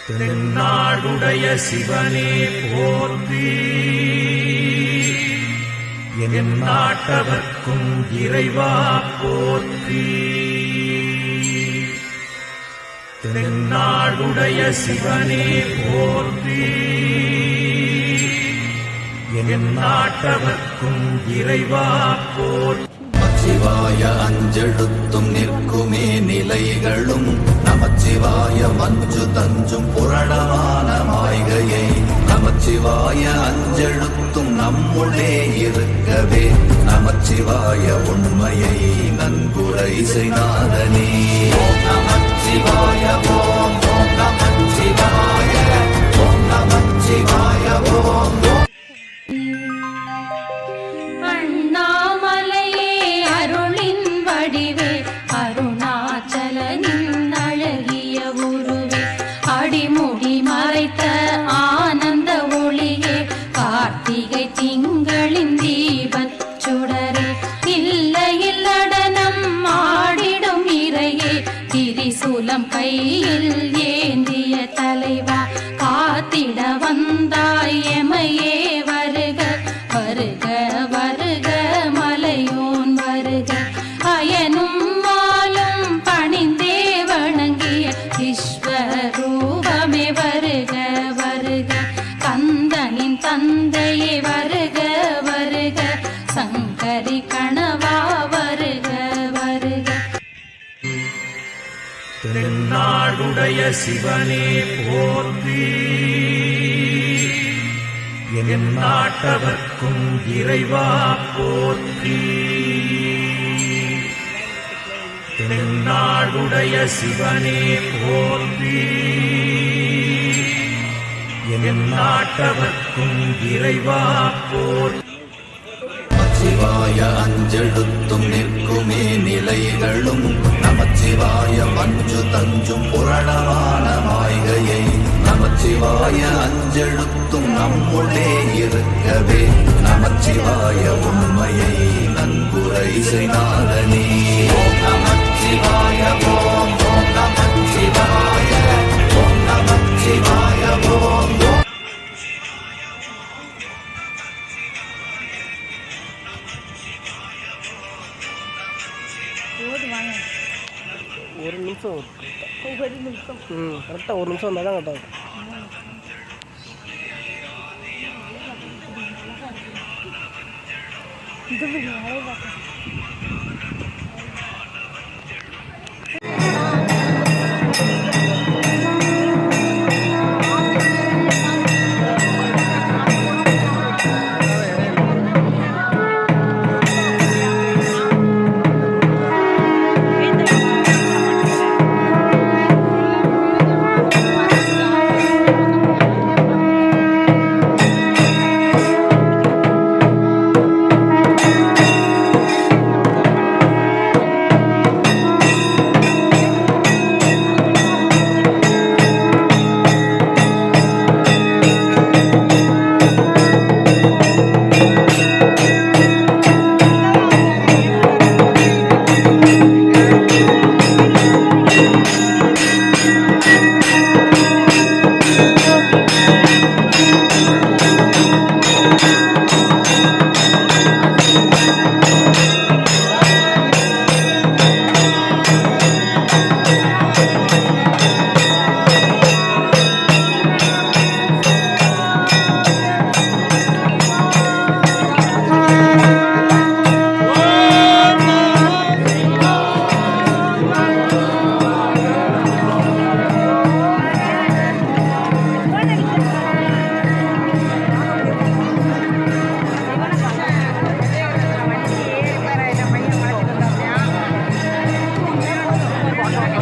தென்னாடுடைய சிவனே போற்றி. என் நாட்டவர்க்கும் இறைவா போற்றி. தென்னாடுடைய சிவனே போற்றி. என் நாட்டவர்க்கும் இறைவா போற்றி. நமச்சிவாய அஞ்செழுத்தும் நிற்குமே நிலைகளும் நமச்சிவாய மஞ்சு தஞ்சும் புரணமான மாய்கையை நமச்சிவாய அஞ்செழுத்தும் நம்முள்ளே இருக்கவே நமச்சிவாய உண்மையை நன்குரை செய்நாதனே. ஓம் நமச்சிவாய ஓம் ஓம் நமச்சிவாய ஓம் நமச்சிவாய ஓம். அடிமுடி மறைத்த ஆனந்த ஒளியே கார்த்திகை திங்களின் தீபச் சுடரே இல்லையில் நடனம் ஆடிடும் இறையே திரிசூலம் கையில் ஏந்திய தலைவா காத்திட வந்தாய் எமையே வருக வருக வருக மலையோன் வருக அயனும் மாலும் பணிந்தே வணங்கிய விஸ்வரூபமே வருக வருக கந்தனின் தந்தையே வருக வருக சங்கரி கணவா வருக வருக. தென்னாடுடைய சிவனே போற்றி. என் நாட்டவர்க்கும் இறைவா போற்றி. தென்னாடுடைய சிவனே போற்றி. என் நாட்டவர்க்கும் இறைவா போற்றி. நமச்சிவாய அஞ்செழுத்தும் நிற்குமே நிலைகளும் நமச்சிவாய மஞ்சு தஞ்சும் புரணமான மாய்கையை நமச்சிவாய அஞ்செழுத்தும் நம்முள்ளே இருக்கவே நமச்சிவாய உண்மையை நன்குரை செய்நாதனே. ஓம் நமச்சிவாய ஓம் ஓம் நமச்சிவாய ஓம் நமச்சிவாய ஓம். ஒரு நிமிஷம் கரெக்டாக ஒரு நிமிஷம் வந்தால் தான் கரெக்டாக இருக்கும். இது